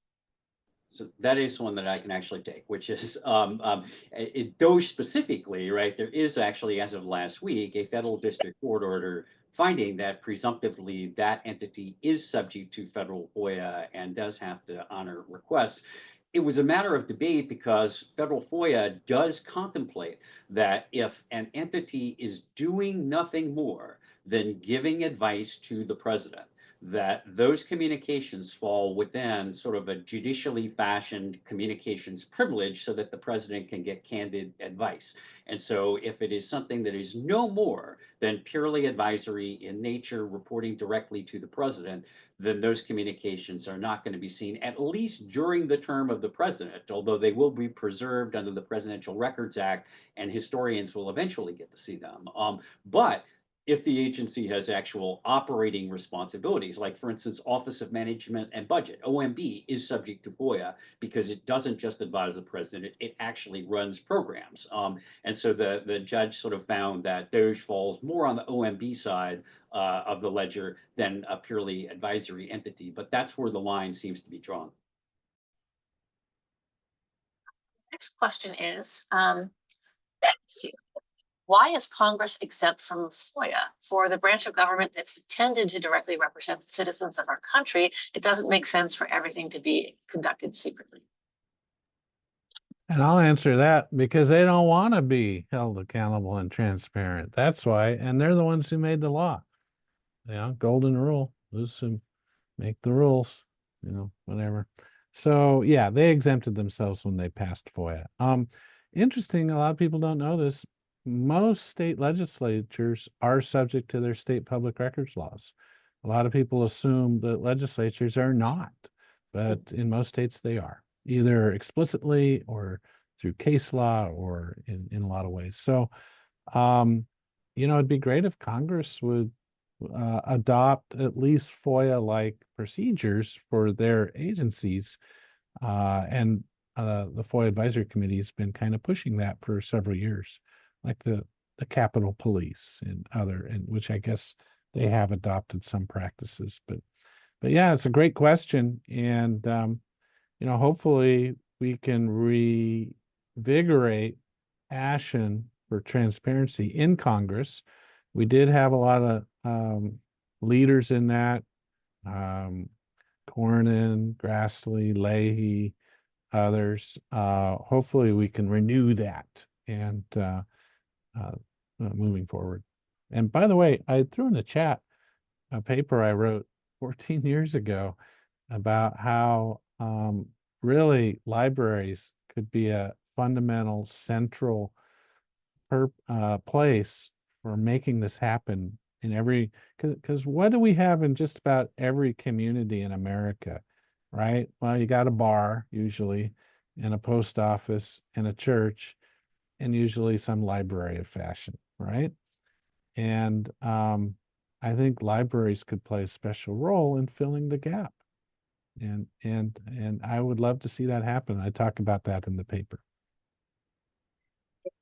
So that is one that I can actually take, which is DOJ specifically, right? There is actually, as of last week, a federal district court order finding that presumptively that entity is subject to federal FOIA and does have to honor requests. It was a matter of debate because federal FOIA does contemplate that if an entity is doing nothing more than giving advice to the president, that those communications fall within sort of a judicially fashioned communications privilege so that the president can get candid advice. And so if it is something that is no more than purely advisory in nature, reporting directly to the president, then those communications are not going to be seen, at least during the term of the president, although they will be preserved under the Presidential Records Act, and historians will eventually get to see them. But if the agency has actual operating responsibilities, like for instance, Office of Management and Budget, OMB, is subject to FOIA because it doesn't just advise the president, it actually runs programs. And so the judge sort of found that DOJ falls more on the OMB side of the ledger than a purely advisory entity, but that's where the line seems to be drawn. Next question is, let's see. Why is Congress exempt from FOIA? For the branch of government that's intended to directly represent the citizens of our country, it doesn't make sense for everything to be conducted secretly. And I'll answer that because they don't want to be held accountable and transparent. That's why. And they're the ones who made the law. Golden rule. Those who make the rules, whatever. So yeah, they exempted themselves when they passed FOIA. Interesting, a lot of people don't know this. Most state legislatures are subject to their state public records laws. A lot of people assume that legislatures are not, but in most states they are, either explicitly or through case law or in a lot of ways. So, it'd be great if Congress would adopt at least FOIA-like procedures for their agencies. And the FOIA Advisory Committee has been kind of pushing that for several years, like the Capitol Police and which I guess they have adopted some practices. But yeah, it's a great question. And, hopefully we can reinvigorate passion for transparency in Congress. We did have a lot of leaders in that, Cornyn, Grassley, Leahy, others. Hopefully we can renew that and moving forward. And by the way, I threw in the chat a paper I wrote 14 years ago about how really libraries could be a fundamental central place for making this happen in every, because what do we have in just about every community in America, right? Well, you got a bar usually, and a post office, and a church, and usually some library of fashion, right? And I think libraries could play a special role in filling the gap. And I would love to see that happen. I talk about that in the paper.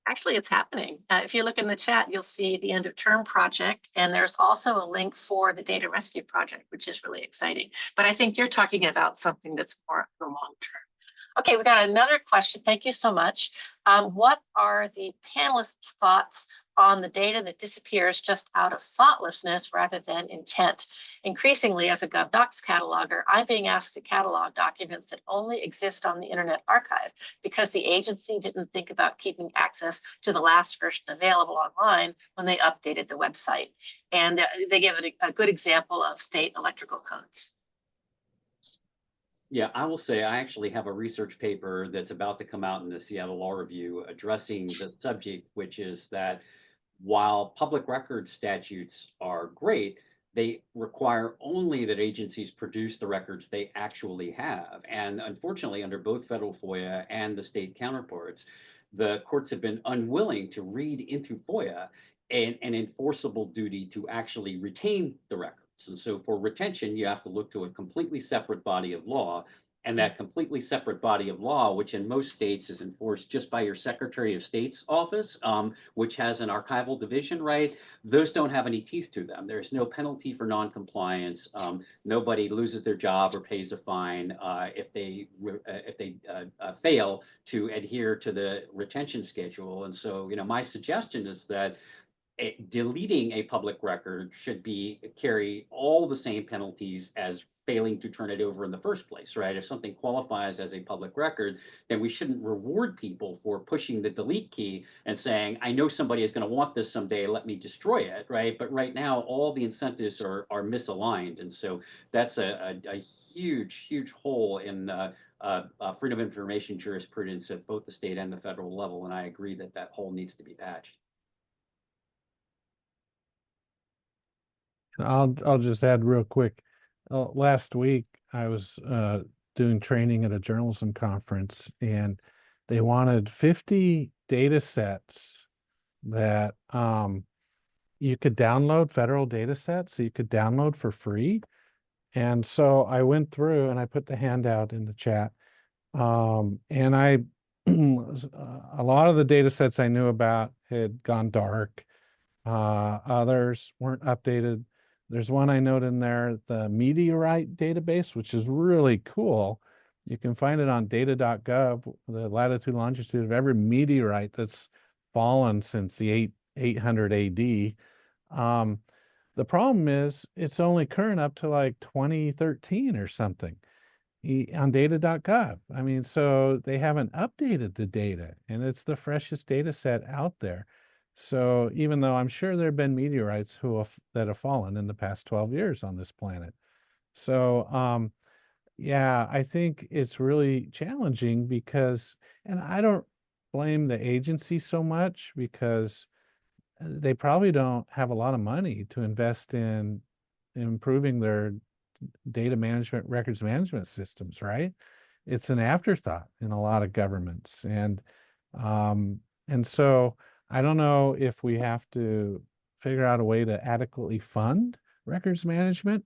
Actually, it's happening. If you look in the chat, you'll see the end of term project, and there's also a link for the data rescue project, which is really exciting. But I think you're talking about something that's more the long term. Okay, we got another question. Thank you so much. What are the panelists' thoughts on the data that disappears just out of thoughtlessness rather than intent? Increasingly, as a GovDocs cataloger, I'm being asked to catalog documents that only exist on the Internet Archive because the agency didn't think about keeping access to the last version available online when they updated the website. And they give it a good example of state electrical codes. Yeah, I will say I actually have a research paper that's about to come out in the Seattle Law Review addressing the subject, which is that while public record statutes are great, they require only that agencies produce the records they actually have. And unfortunately, under both federal FOIA and the state counterparts, the courts have been unwilling to read into FOIA an enforceable duty to actually retain the records. And so for retention, you have to look to a completely separate body of law. And that completely separate body of law, which in most states is enforced just by your Secretary of State's office, which has an archival division, right? Those don't have any teeth to them. There's no penalty for noncompliance. Nobody loses their job or pays a fine if they fail to adhere to the retention schedule. And so, my suggestion is that deleting a public record should carry all the same penalties as failing to turn it over in the first place, right? If something qualifies as a public record, then we shouldn't reward people for pushing the delete key and saying, I know somebody is going to want this someday, let me destroy it, right? But right now, all the incentives are misaligned. And so that's a huge, huge hole in freedom of information jurisprudence at both the state and the federal level. And I agree that that hole needs to be patched. I'll just add real quick. Last week I was doing training at a journalism conference, and they wanted 50 data sets that you could download federal data sets, so you could download for free. And so I went through and I put the handout in the chat. And I, a lot of the data sets I knew about had gone dark. Others weren't updated. There's one I noted in there, the meteorite database, which is really cool. You can find it on data.gov, the latitude, longitude of every meteorite that's fallen since the 800 AD. The problem is it's only current up to like 2013 or something on data.gov. I mean, so they haven't updated the data, and it's the freshest data set out there. So even though I'm sure there have been meteorites that have fallen in the past 12 years on this planet. So yeah, I think it's really challenging because, and I don't blame the agency so much because they probably don't have a lot of money to invest in improving their data management, records management systems, right? It's an afterthought in a lot of governments. And so I don't know if we have to figure out a way to adequately fund records management.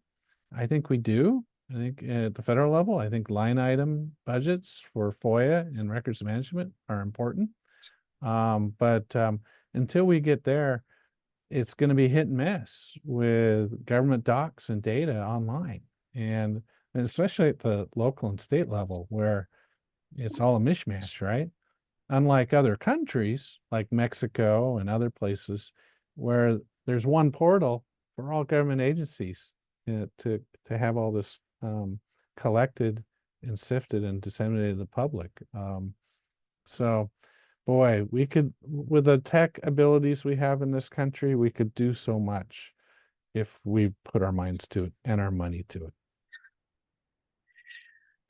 I think we do. I think at the federal level, I think line item budgets for FOIA and records management are important. But until we get there, it's going to be hit and miss with government docs and data online. And especially at the local and state level where it's all a mishmash, right? Unlike other countries like Mexico and other places where there's one portal for all government agencies to have all this collected and sifted and disseminated to the public. So boy, we could, with the tech abilities we have in this country, we could do so much if we put our minds to it and our money to it.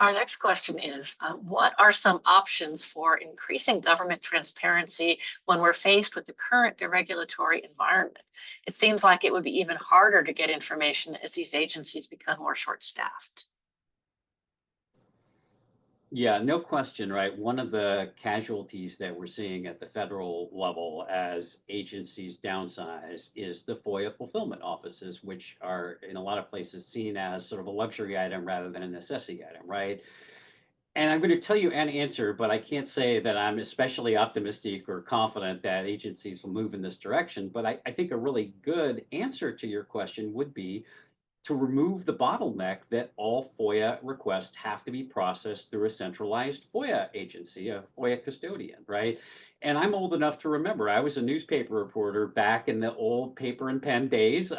Our next question is, what are some options for increasing government transparency when we're faced with the current deregulatory environment? It seems like it would be even harder to get information as these agencies become more short-staffed. Yeah, no question, right? One of the casualties that we're seeing at the federal level as agencies downsize is the FOIA fulfillment offices, which are in a lot of places seen as sort of a luxury item rather than a necessity item, right? And I'm going to tell you an answer, but I can't say that I'm especially optimistic or confident that agencies will move in this direction. But I think a really good answer to your question would be to remove the bottleneck that all FOIA requests have to be processed through a centralized FOIA agency, a FOIA custodian, right? And I'm old enough to remember, I was a newspaper reporter back in the old paper and pen days,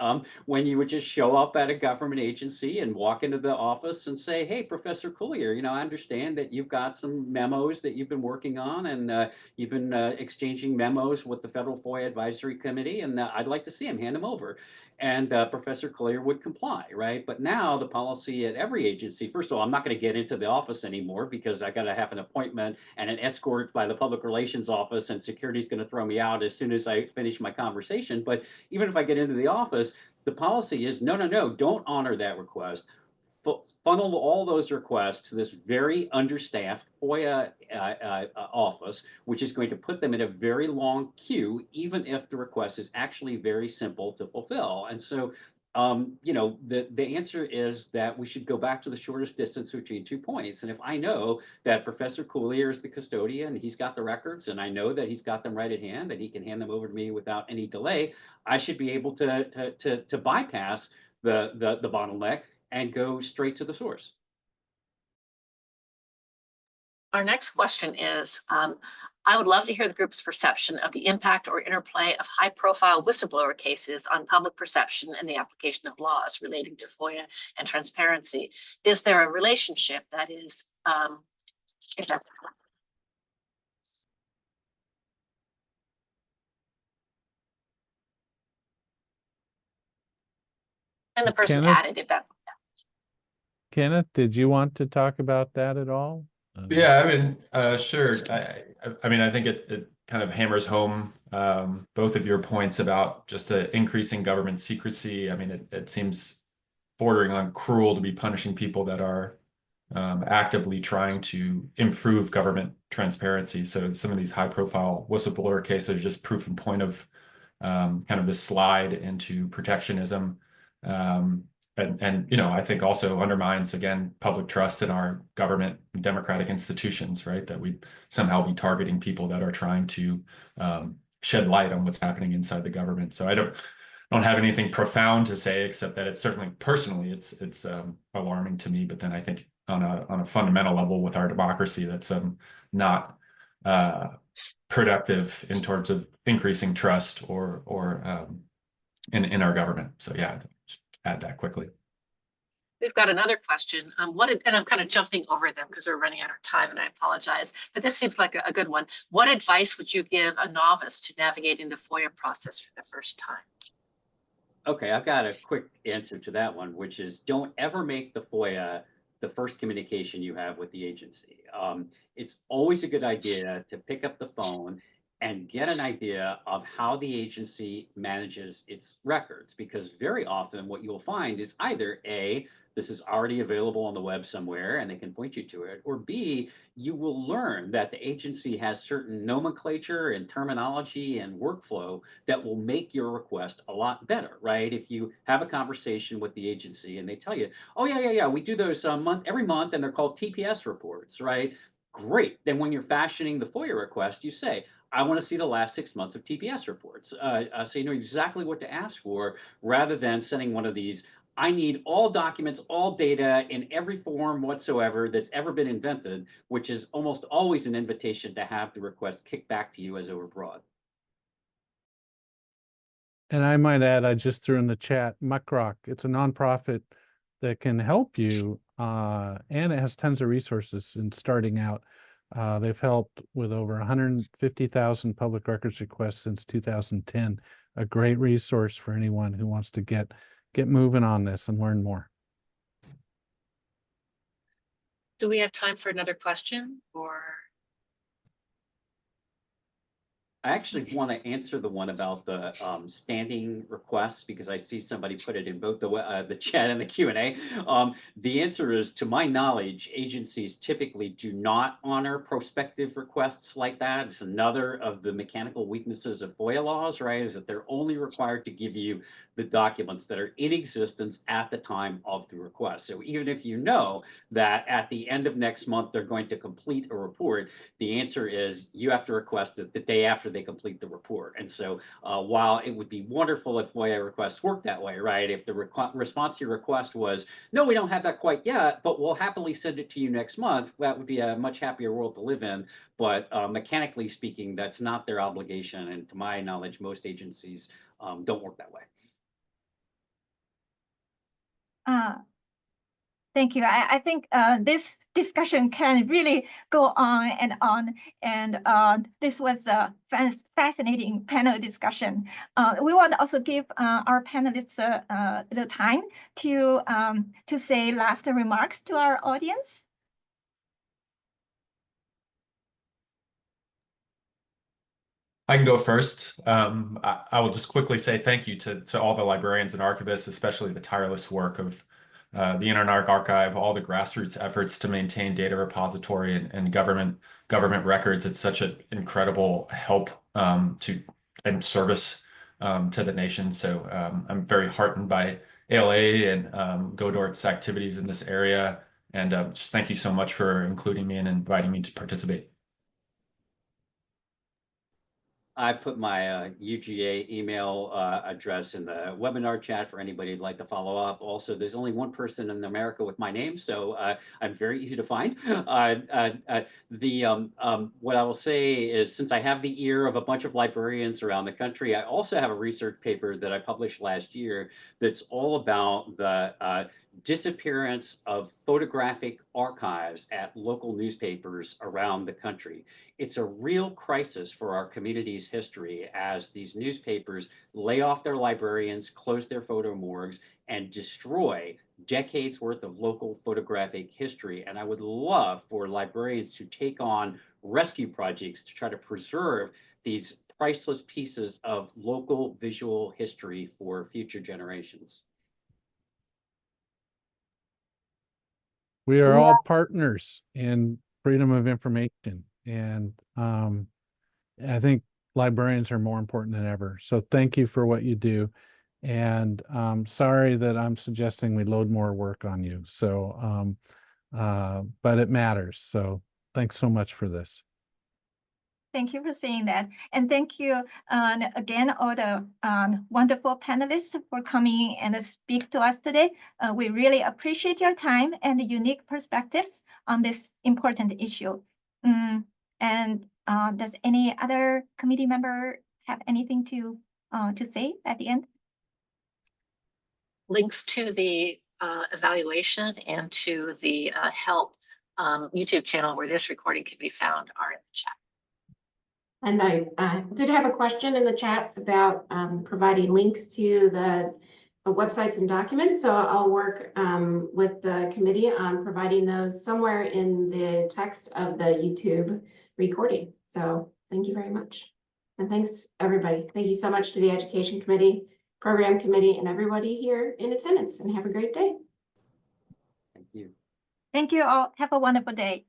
when you would just show up at a government agency and walk into the office and say, hey, Professor Cuillier, you know, I understand that you've got some memos that you've been working on, and you've been exchanging memos with the Federal FOIA Advisory Committee, and I'd like to see them, hand them over. And Professor Cuillier would comply, right? But now the policy at every agency, first of all, I'm not going to get into the office anymore because I got to have an appointment and an escort by the public relations office, and security's going to throw me out as soon as I finish my conversation. But even if I get into the office, the policy is no, don't honor that request. Funnel all those requests to this very understaffed FOIA office, which is going to put them in a very long queue, even if the request is actually very simple to fulfill. And so, you know, the answer is that we should go back to the shortest distance between 2 points. And if I know that Professor Cuillier is the custodian, he's got the records, and I know that he's got them right at hand, and he can hand them over to me without any delay, I should be able to bypass the bottleneck and go straight to the source. Our next question is, I would love to hear the group's perception of the impact or interplay of high-profile whistleblower cases on public perception and the application of laws relating to FOIA and transparency. Is there a relationship that is, if that's and the person Kenneth? added, if that. Kenneth, did you want to talk about that at all? Yeah, I mean, sure. I mean, I think it kind of hammers home both of your points about just the increasing government secrecy. I mean, it seems bordering on cruel to be punishing people that are actively trying to improve government transparency. So some of these high-profile whistleblower cases are just proof in point of kind of this slide into protectionism. And I think also undermines, again, public trust in our government and democratic institutions, right? That we somehow be targeting people that are trying to shed light on what's happening inside the government. So I don't have anything profound to say, except that it's certainly personally, it's alarming to me. But then I think on a fundamental level with our democracy, that's not productive in terms of increasing trust or in our government. So yeah, just add that quickly. We've got another question. And I'm kind of jumping over them because we're running out of time, and I apologize, but this seems like a good one. What advice would you give a novice to navigating the FOIA process for the first time? Okay, I've got a quick answer to that one, which is don't ever make the FOIA the first communication you have with the agency. It's always a good idea to pick up the phone and get an idea of how the agency manages its records, because very often what you'll find is either A, this is already available on the web somewhere and they can point you to it, or B, you will learn that the agency has certain nomenclature and terminology and workflow that will make your request a lot better, right? If you have a conversation with the agency and they tell you, oh yeah, we do those every month and they're called TPS reports, right? Great. Then when you're fashioning the FOIA request, you say, I want to see the last 6 months of TPS reports. So you know exactly what to ask for, rather than sending one of these, I need all documents, all data in every form whatsoever that's ever been invented, which is almost always an invitation to have the request kicked back to you as overbroad. And I might add, I just threw in the chat, Muckrock. It's a nonprofit that can help you, and it has tons of resources in starting out. They've helped with over 150,000 public records requests since 2010. A great resource for anyone who wants to get moving on this and learn more. Do we have time for another question, or? I actually want to answer the one about the standing requests, because I see somebody put it in both the chat and the Q&A. The answer is, to my knowledge, agencies typically do not honor prospective requests like that. It's another of the mechanical weaknesses of FOIA laws, right? Is that they're only required to give you the documents that are in existence at the time of the request. So even if you know that at the end of next month they're going to complete a report, the answer is you have to request it the day after they complete the report. And so while it would be wonderful if FOIA requests worked that way, right? If the response to your request was, no, we don't have that quite yet, but we'll happily send it to you next month, that would be a much happier world to live in. But mechanically speaking, that's not their obligation. And to my knowledge, most agencies don't work that way. Thank you. I think this discussion can really go on, and this was a fascinating panel discussion. We want to also give our panelists the time to say last remarks to our audience. I can go first. I will just quickly say thank you to all the librarians and archivists, especially the tireless work of the Internet Archive, all the grassroots efforts to maintain data repository and government records. It's such an incredible help and service to the nation. So I'm very heartened by ALA and GODORT's activities in this area. And just thank you so much for including me and inviting me to participate. I put my UGA email address in the webinar chat for anybody who'd like to follow up. Also, there's only one person in America with my name, so I'm very easy to find. What I will say is, since I have the ear of a bunch of librarians around the country, I also have a research paper that I published last year that's all about the disappearance of photographic archives at local newspapers around the country. It's a real crisis for our community's history as these newspapers lay off their librarians, close their photo morgues, and destroy decades worth of local photographic history. And I would love for librarians to take on rescue projects to try to preserve these priceless pieces of local visual history for future generations. We are all partners in freedom of information. And I think librarians are more important than ever. So thank you for what you do. And sorry that I'm suggesting we load more work on you. So, but it matters. So thanks so much for this. Thank you for saying that. And thank you again, all the wonderful panelists for coming and speak to us today. We really appreciate your time and the unique perspectives on this important issue. And does any other committee member have anything to say at the end? Links to the evaluation and to the help YouTube channel where this recording can be found are in the chat. And I did have a question in the chat about providing links to the websites and documents. So I'll work with the committee on providing those somewhere in the text of the YouTube recording. So thank you very much. And thanks, everybody. Thank you so much to the Education Committee, Program Committee, and everybody here in attendance. And have a great day. Thank you. Thank you all. Have a wonderful day.